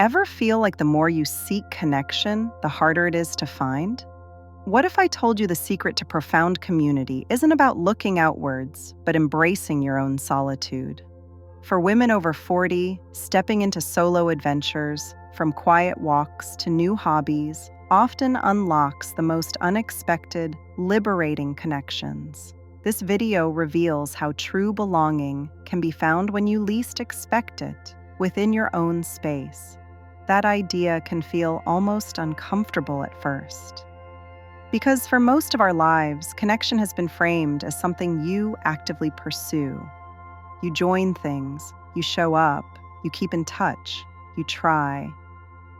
Ever feel like the more you seek connection, the harder it is to find? What if I told you the secret to profound community isn't about looking outwards, but embracing your own solitude? For women over 40, stepping into solo adventures, from quiet walks to new hobbies, often unlocks the most unexpected, liberating connections. This video reveals how true belonging can be found when you least expect it, within your own space. That idea can feel almost uncomfortable at first. Because for most of our lives, connection has been framed as something you actively pursue. You join things, you show up, you keep in touch, you try.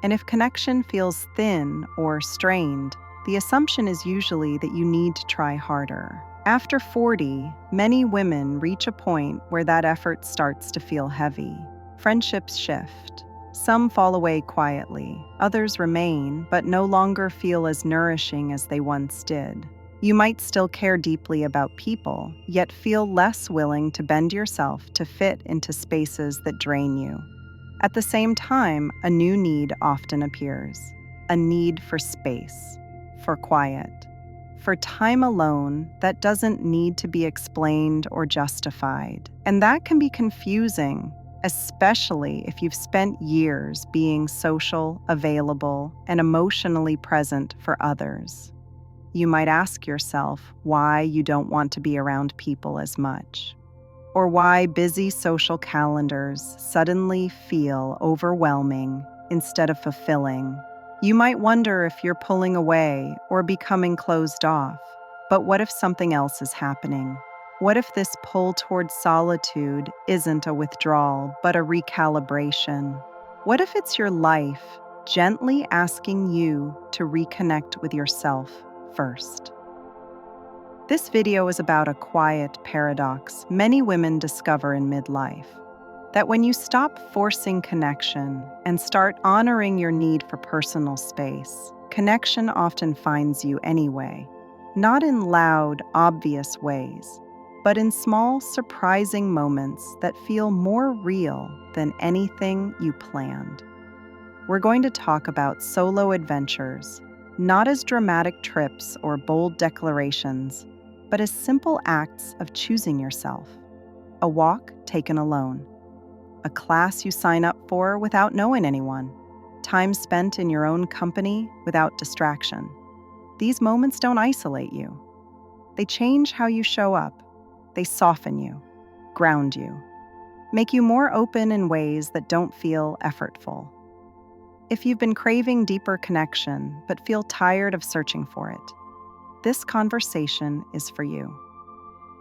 And if connection feels thin or strained, the assumption is usually that you need to try harder. After 40, many women reach a point where that effort starts to feel heavy. Friendships shift. Some fall away quietly, others remain, but no longer feel as nourishing as they once did. You might still care deeply about people, yet feel less willing to bend yourself to fit into spaces that drain you. At the same time, a new need often appears, a need for space, for quiet, for time alone that doesn't need to be explained or justified. And that can be confusing, especially if you've spent years being social, available, and emotionally present for others. You might ask yourself why you don't want to be around people as much, or why busy social calendars suddenly feel overwhelming instead of fulfilling. You might wonder if you're pulling away or becoming closed off. But what if something else is happening? What if this pull towards solitude isn't a withdrawal, but a recalibration? What if it's your life gently asking you to reconnect with yourself first? This video is about a quiet paradox many women discover in midlife. That when you stop forcing connection and start honoring your need for personal space, connection often finds you anyway. Not in loud, obvious ways, but in small, surprising moments that feel more real than anything you planned. We're going to talk about solo adventures, not as dramatic trips or bold declarations, but as simple acts of choosing yourself. A walk taken alone, a class you sign up for without knowing anyone, time spent in your own company without distraction. These moments don't isolate you. They change how you show up. They soften you, ground you, make you more open in ways that don't feel effortful. If you've been craving deeper connection but feel tired of searching for it, this conversation is for you.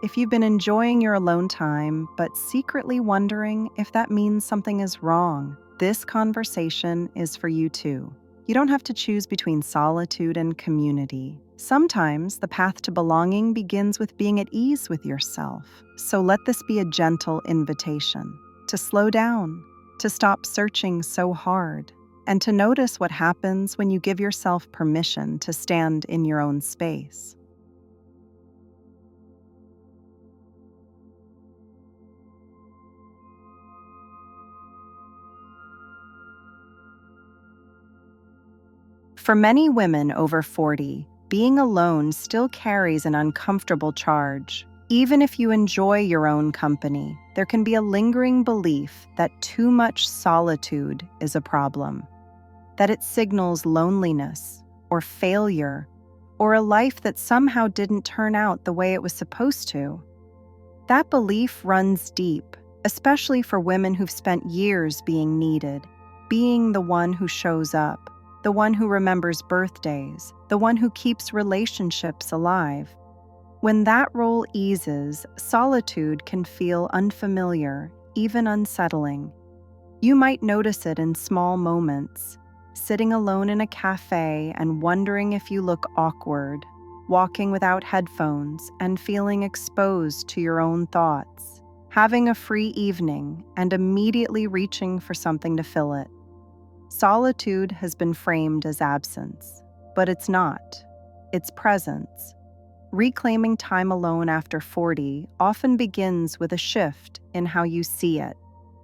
If you've been enjoying your alone time but secretly wondering if that means something is wrong, this conversation is for you too. You don't have to choose between solitude and community. Sometimes the path to belonging begins with being at ease with yourself. So let this be a gentle invitation to slow down, to stop searching so hard, and to notice what happens when you give yourself permission to stand in your own space. For many women over 40, being alone still carries an uncomfortable charge. Even if you enjoy your own company, there can be a lingering belief that too much solitude is a problem, that it signals loneliness or failure or a life that somehow didn't turn out the way it was supposed to. That belief runs deep, especially for women who've spent years being needed, being the one who shows up, the one who remembers birthdays, the one who keeps relationships alive. When that role eases, solitude can feel unfamiliar, even unsettling. You might notice it in small moments, sitting alone in a cafe and wondering if you look awkward, walking without headphones and feeling exposed to your own thoughts, having a free evening and immediately reaching for something to fill it. Solitude has been framed as absence, but it's not. It's presence. Reclaiming time alone after 40 often begins with a shift in how you see it.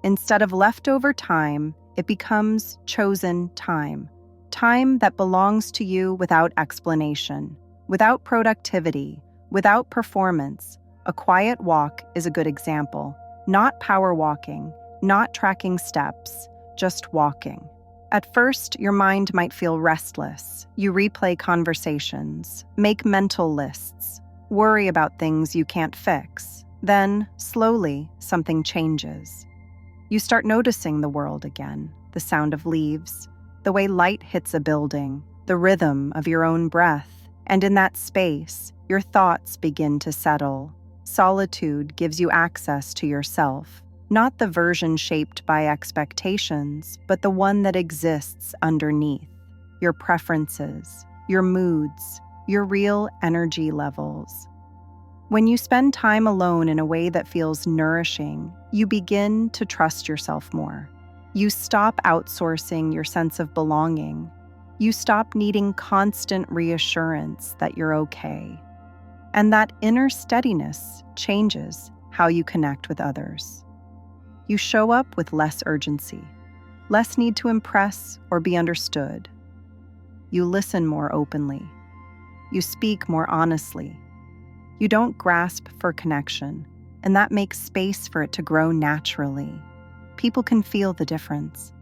Instead of leftover time, it becomes chosen time. Time that belongs to you without explanation, without productivity, without performance. A quiet walk is a good example. Not power walking, not tracking steps, just walking. At first, your mind might feel restless. You replay conversations, make mental lists, worry about things you can't fix. Then, slowly, something changes. You start noticing the world again, the sound of leaves, the way light hits a building, the rhythm of your own breath, and in that space, your thoughts begin to settle. Solitude gives you access to yourself, not the version shaped by expectations, but the one that exists underneath. Your preferences, your moods, your real energy levels. When you spend time alone in a way that feels nourishing, you begin to trust yourself more. You stop outsourcing your sense of belonging. You stop needing constant reassurance that you're okay. And that inner steadiness changes how you connect with others. You show up with less urgency, less need to impress or be understood. You listen more openly. You speak more honestly. You don't grasp for connection, and that makes space for it to grow naturally. People can feel the difference.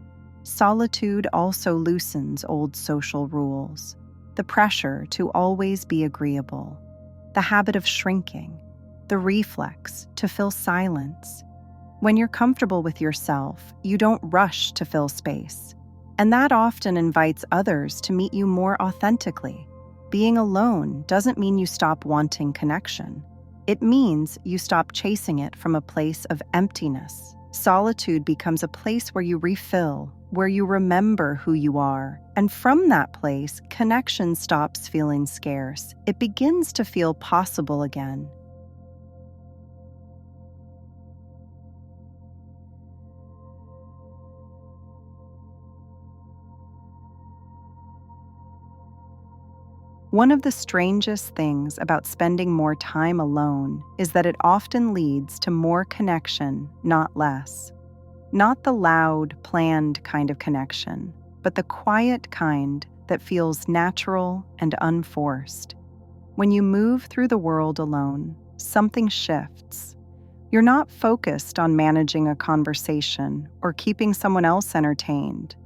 Solitude also loosens old social rules, the pressure to always be agreeable, the habit of shrinking, the reflex to fill silence. When you're comfortable with yourself, you don't rush to fill space, and that often invites others to meet you more authentically. Being alone doesn't mean you stop wanting connection. It means you stop chasing it from a place of emptiness. Solitude becomes a place where you refill, where you remember who you are. And from that place, connection stops feeling scarce. It begins to feel possible again. One of the strangest things about spending more time alone is that it often leads to more connection, not less. Not the loud, planned kind of connection, but the quiet kind that feels natural and unforced. When you move through the world alone, something shifts. You're not focused on managing a conversation or keeping someone else entertained.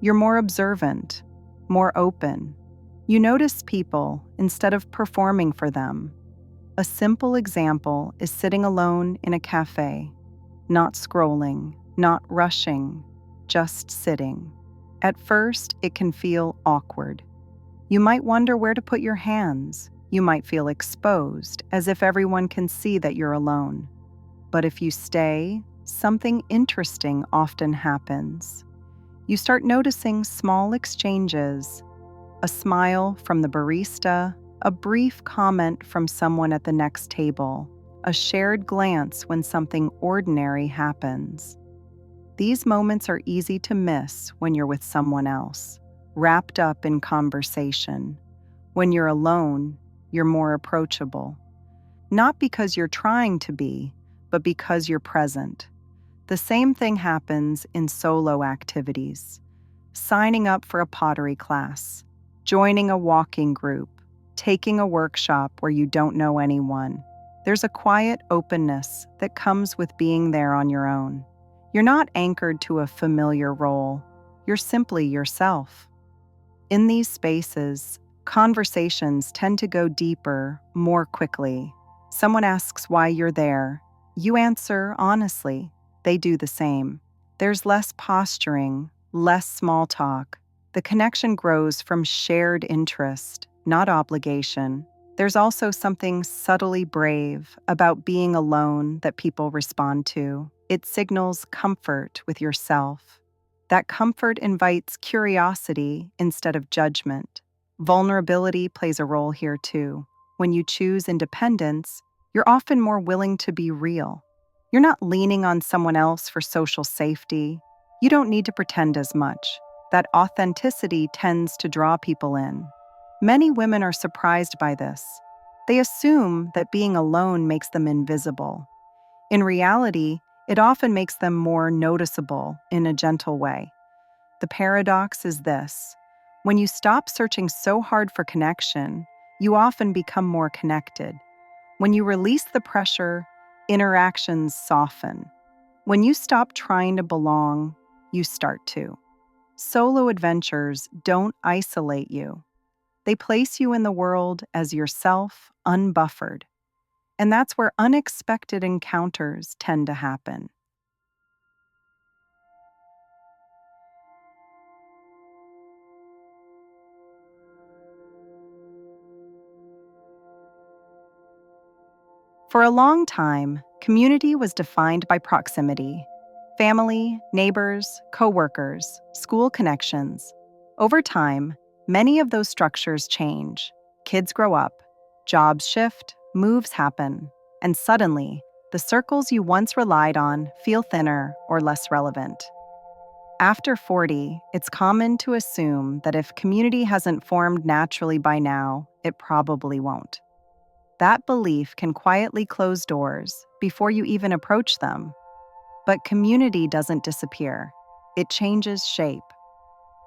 You're more observant, more open. You notice people instead of performing for them. A simple example is sitting alone in a cafe, not scrolling, not rushing, just sitting. At first, it can feel awkward. You might wonder where to put your hands. You might feel exposed, as if everyone can see that you're alone. But if you stay, something interesting often happens. You start noticing small exchanges, a smile from the barista, a brief comment from someone at the next table, a shared glance when something ordinary happens. These moments are easy to miss when you're with someone else, wrapped up in conversation. When you're alone, you're more approachable. Not because you're trying to be, but because you're present. The same thing happens in solo activities. Signing up for a pottery class, joining a walking group, taking a workshop where you don't know anyone. There's a quiet openness that comes with being there on your own. You're not anchored to a familiar role. You're simply yourself. In these spaces, conversations tend to go deeper more quickly. Someone asks why you're there. You answer honestly. They do the same. There's less posturing, less small talk. The connection grows from shared interest, not obligation. There's also something subtly brave about being alone that people respond to. It signals comfort with yourself. That comfort invites curiosity instead of judgment. Vulnerability plays a role here too. When you choose independence, you're often more willing to be real. You're not leaning on someone else for social safety. You don't need to pretend as much. That authenticity tends to draw people in. Many women are surprised by this. They assume that being alone makes them invisible. In reality, it often makes them more noticeable in a gentle way. The paradox is this: when you stop searching so hard for connection, you often become more connected. When you release the pressure, interactions soften. When you stop trying to belong, you start to. Solo adventures don't isolate you. They place you in the world as yourself, unbuffered. And that's where unexpected encounters tend to happen. For a long time, community was defined by proximity: family, neighbors, coworkers, school connections. Over time, many of those structures change. Kids grow up, jobs shift, moves happen, and suddenly, the circles you once relied on feel thinner or less relevant. After 40, it's common to assume that if community hasn't formed naturally by now, it probably won't. That belief can quietly close doors before you even approach them. But community doesn't disappear, it changes shape.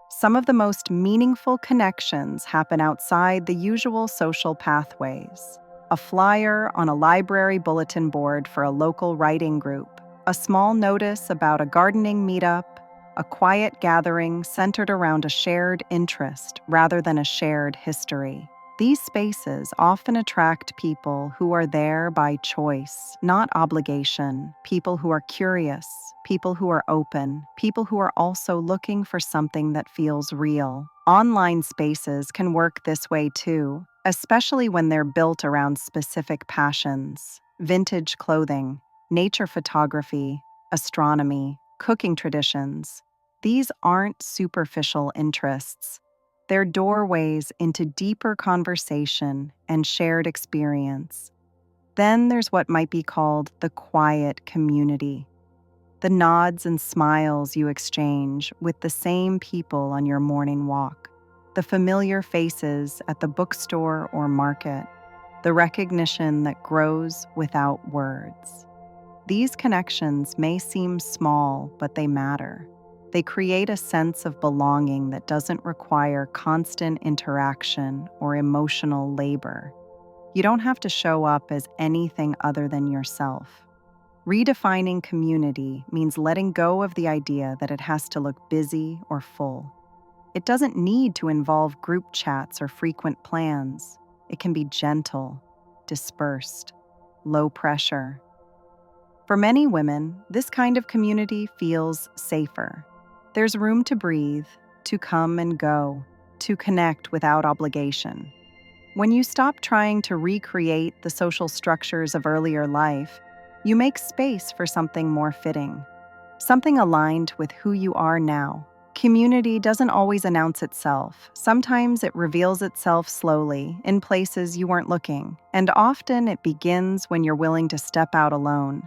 Some of the most meaningful connections happen outside the usual social pathways. A flyer on a library bulletin board for a local writing group, a small notice about a gardening meetup, a quiet gathering centered around a shared interest rather than a shared history. These spaces often attract people who are there by choice, not obligation, people who are curious, people who are open, people who are also looking for something that feels real. Online spaces can work this way too, especially when they're built around specific passions: vintage clothing, nature photography, astronomy, cooking traditions. These aren't superficial interests. They're doorways into deeper conversation and shared experience. Then there's what might be called the quiet community: the nods and smiles you exchange with the same people on your morning walk, the familiar faces at the bookstore or market, the recognition that grows without words. These connections may seem small, but they matter. They create a sense of belonging that doesn't require constant interaction or emotional labor. You don't have to show up as anything other than yourself. Redefining community means letting go of the idea that it has to look busy or full. It doesn't need to involve group chats or frequent plans. It can be gentle, dispersed, low pressure. For many women, this kind of community feels safer. There's room to breathe, to come and go, to connect without obligation. When you stop trying to recreate the social structures of earlier life, you make space for something more fitting, something aligned with who you are now. Community doesn't always announce itself. Sometimes it reveals itself slowly in places you weren't looking, and often it begins when you're willing to step out alone.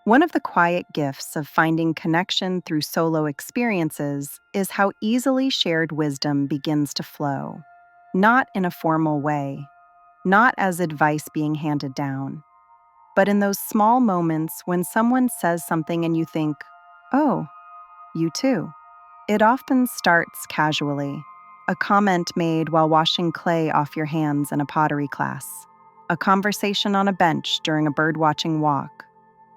One of the quiet gifts of finding connection through solo experiences is how easily shared wisdom begins to flow. Not in a formal way, not as advice being handed down, but in those small moments when someone says something and you think, "Oh, you too." It often starts casually. A comment made while washing clay off your hands in a pottery class, a conversation on a bench during a birdwatching walk,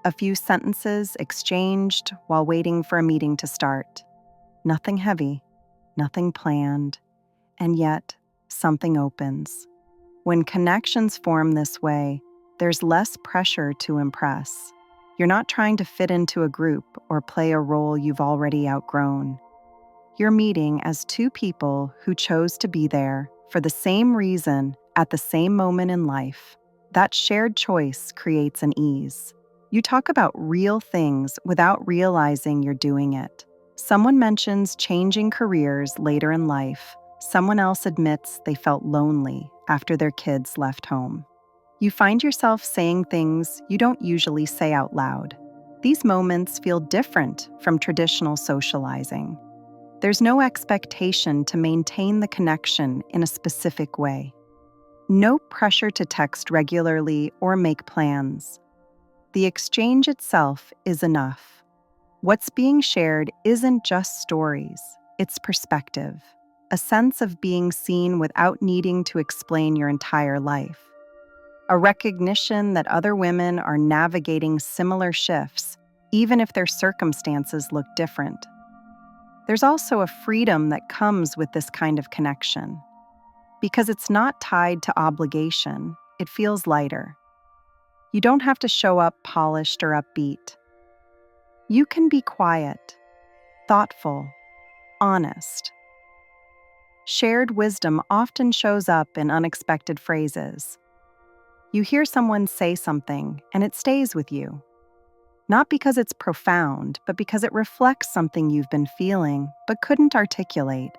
a few sentences exchanged while waiting for a meeting to start. Nothing heavy, nothing planned, and yet something opens. When connections form this way, there's less pressure to impress. You're not trying to fit into a group or play a role you've already outgrown. You're meeting as two people who chose to be there for the same reason at the same moment in life. That shared choice creates an ease. You talk about real things without realizing you're doing it. Someone mentions changing careers later in life. Someone else admits they felt lonely after their kids left home. You find yourself saying things you don't usually say out loud. These moments feel different from traditional socializing. There's no expectation to maintain the connection in a specific way. No pressure to text regularly or make plans. The exchange itself is enough. What's being shared isn't just stories, it's perspective, a sense of being seen without needing to explain your entire life, a recognition that other women are navigating similar shifts, even if their circumstances look different. There's also a freedom that comes with this kind of connection. Because it's not tied to obligation, it feels lighter. You don't have to show up polished or upbeat. You can be quiet, thoughtful, honest. Shared wisdom often shows up in unexpected phrases. You hear someone say something, and it stays with you. Not because it's profound, but because it reflects something you've been feeling but couldn't articulate.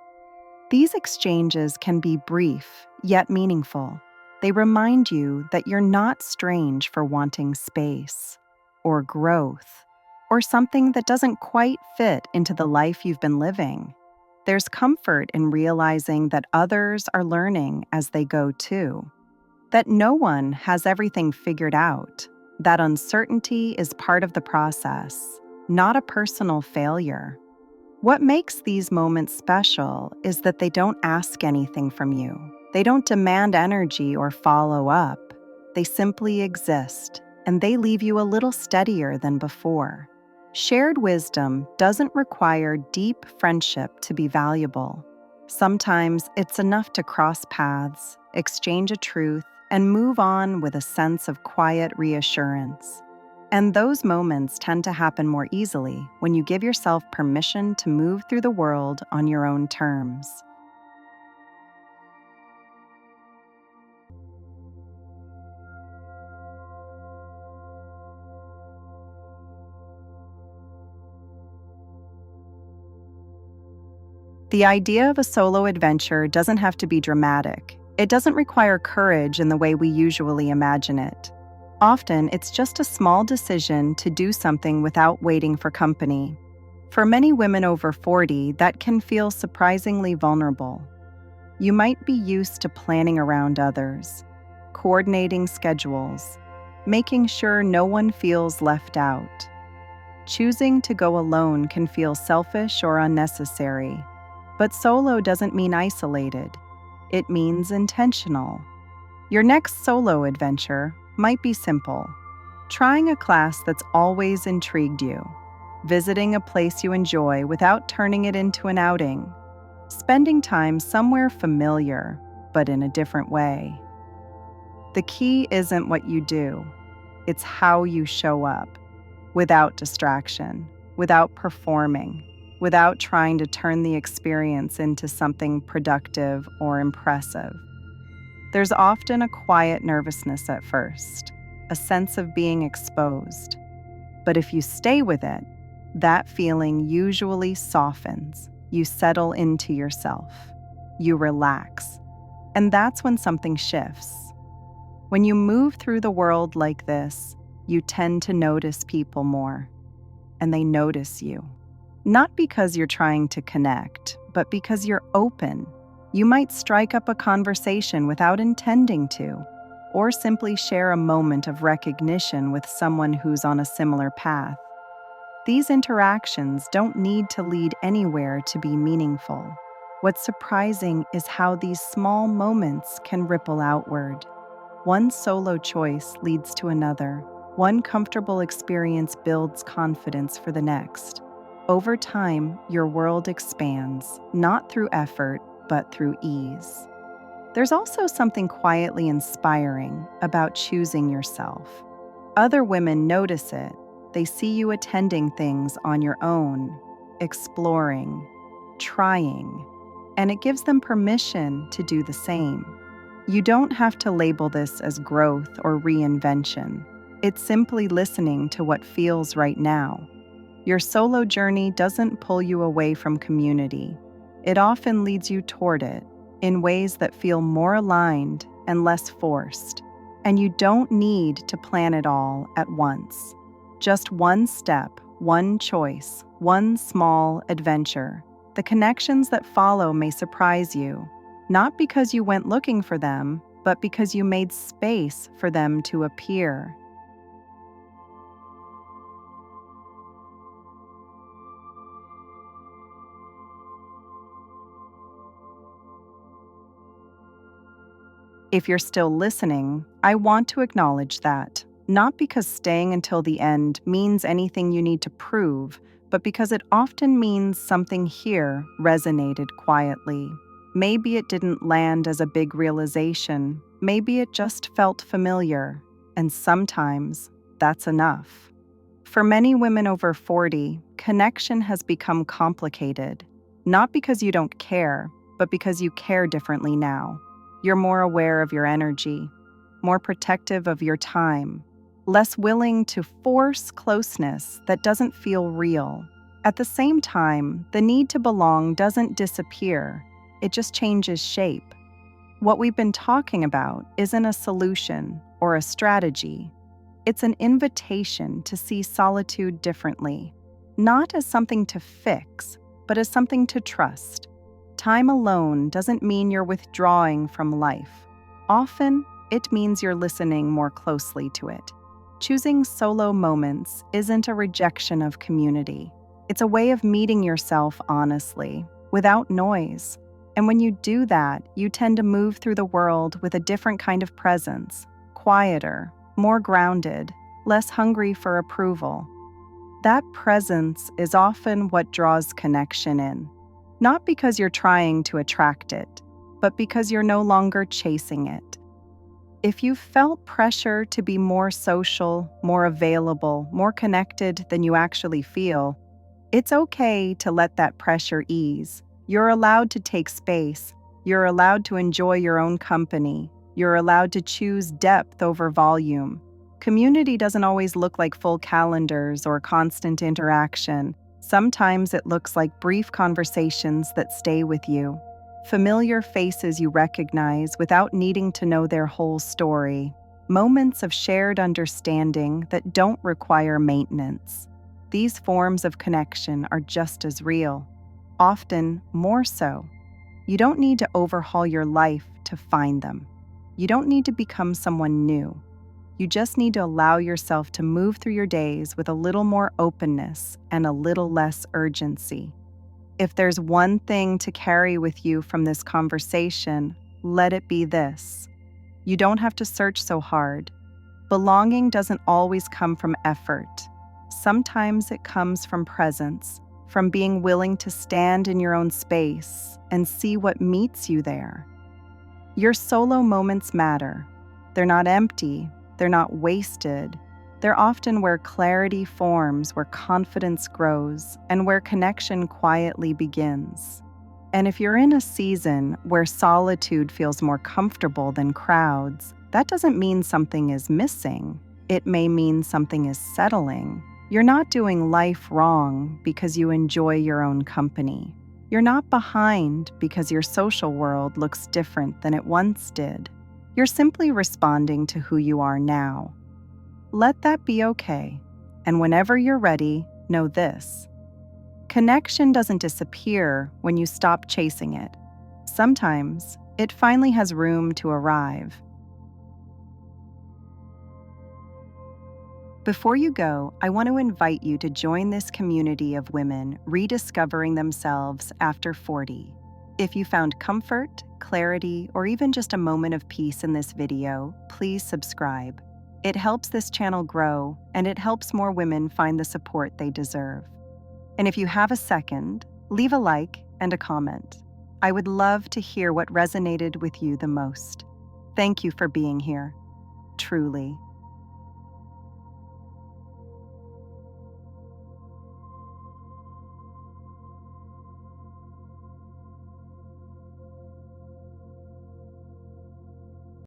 These exchanges can be brief, yet meaningful. They remind you that you're not strange for wanting space, or growth, or something that doesn't quite fit into the life you've been living. There's comfort in realizing that others are learning as they go too, that no one has everything figured out, that uncertainty is part of the process, not a personal failure. What makes these moments special is that they don't ask anything from you. They don't demand energy or follow up. They simply exist, and they leave you a little steadier than before. Shared wisdom doesn't require deep friendship to be valuable. Sometimes it's enough to cross paths, exchange a truth, and move on with a sense of quiet reassurance. And those moments tend to happen more easily when you give yourself permission to move through the world on your own terms. The idea of a solo adventure doesn't have to be dramatic. It doesn't require courage in the way we usually imagine it. Often, it's just a small decision to do something without waiting for company. For many women over 40, that can feel surprisingly vulnerable. You might be used to planning around others, coordinating schedules, making sure no one feels left out. Choosing to go alone can feel selfish or unnecessary. But solo doesn't mean isolated. It means intentional. Your next solo adventure might be simple. Trying a class that's always intrigued you. Visiting a place you enjoy without turning it into an outing. Spending time somewhere familiar, but in a different way. The key isn't what you do. It's how you show up. Without distraction, without performing, without trying to turn the experience into something productive or impressive. There's often a quiet nervousness at first, a sense of being exposed. But if you stay with it, that feeling usually softens. You settle into yourself. You relax. And that's when something shifts. When you move through the world like this, you tend to notice people more. And they notice you. Not because you're trying to connect, but because you're open. You might strike up a conversation without intending to, or simply share a moment of recognition with someone who's on a similar path. These interactions don't need to lead anywhere to be meaningful. What's surprising is how these small moments can ripple outward. One solo choice leads to another. One comfortable experience builds confidence for the next. Over time, your world expands, not through effort, but through ease. There's also something quietly inspiring about choosing yourself. Other women notice it. They see you attending things on your own, exploring, trying, and it gives them permission to do the same. You don't have to label this as growth or reinvention. It's simply listening to what feels right now. Your solo journey doesn't pull you away from community. It often leads you toward it in ways that feel more aligned and less forced. And you don't need to plan it all at once. Just one step, one choice, one small adventure. The connections that follow may surprise you, not because you went looking for them, but because you made space for them to appear. If you're still listening, I want to acknowledge that, not because staying until the end means anything you need to prove, but because it often means something here resonated quietly. Maybe it didn't land as a big realization, maybe it just felt familiar, and sometimes that's enough. For many women over 40, connection has become complicated, not because you don't care, but because you care differently now. You're more aware of your energy, more protective of your time, less willing to force closeness that doesn't feel real. At the same time, the need to belong doesn't disappear, it just changes shape. What we've been talking about isn't a solution or a strategy. It's an invitation to see solitude differently, not as something to fix, but as something to trust. Time alone doesn't mean you're withdrawing from life. Often, it means you're listening more closely to it. Choosing solo moments isn't a rejection of community. It's a way of meeting yourself honestly, without noise. And when you do that, you tend to move through the world with a different kind of presence, quieter, more grounded, less hungry for approval. That presence is often what draws connection in. Not because you're trying to attract it, but because you're no longer chasing it. If you felt pressure to be more social, more available, more connected than you actually feel, it's okay to let that pressure ease. You're allowed to take space. You're allowed to enjoy your own company. You're allowed to choose depth over volume. Community doesn't always look like full calendars or constant interaction. Sometimes it looks like brief conversations that stay with you, familiar faces you recognize without needing to know their whole story, moments of shared understanding that don't require maintenance. These forms of connection are just as real, often more so. You don't need to overhaul your life to find them. You don't need to become someone new. You just need to allow yourself to move through your days with a little more openness and a little less urgency. If there's one thing to carry with you from this conversation, let it be this. You don't have to search so hard. Belonging doesn't always come from effort. Sometimes it comes from presence, from being willing to stand in your own space and see what meets you there. Your solo moments matter. They're not empty. They're not wasted. They're often where clarity forms, where confidence grows, and where connection quietly begins. And if you're in a season where solitude feels more comfortable than crowds, that doesn't mean something is missing. It may mean something is settling. You're not doing life wrong because you enjoy your own company. You're not behind because your social world looks different than it once did. You're simply responding to who you are now. Let that be okay. And whenever you're ready, know this. Connection doesn't disappear when you stop chasing it. Sometimes it finally has room to arrive. Before you go, I want to invite you to join this community of women rediscovering themselves after 40. If you found comfort, clarity, or even just a moment of peace in this video, please subscribe. It helps this channel grow, and it helps more women find the support they deserve. And if you have a second, leave a like and a comment. I would love to hear what resonated with you the most. Thank you for being here. Truly.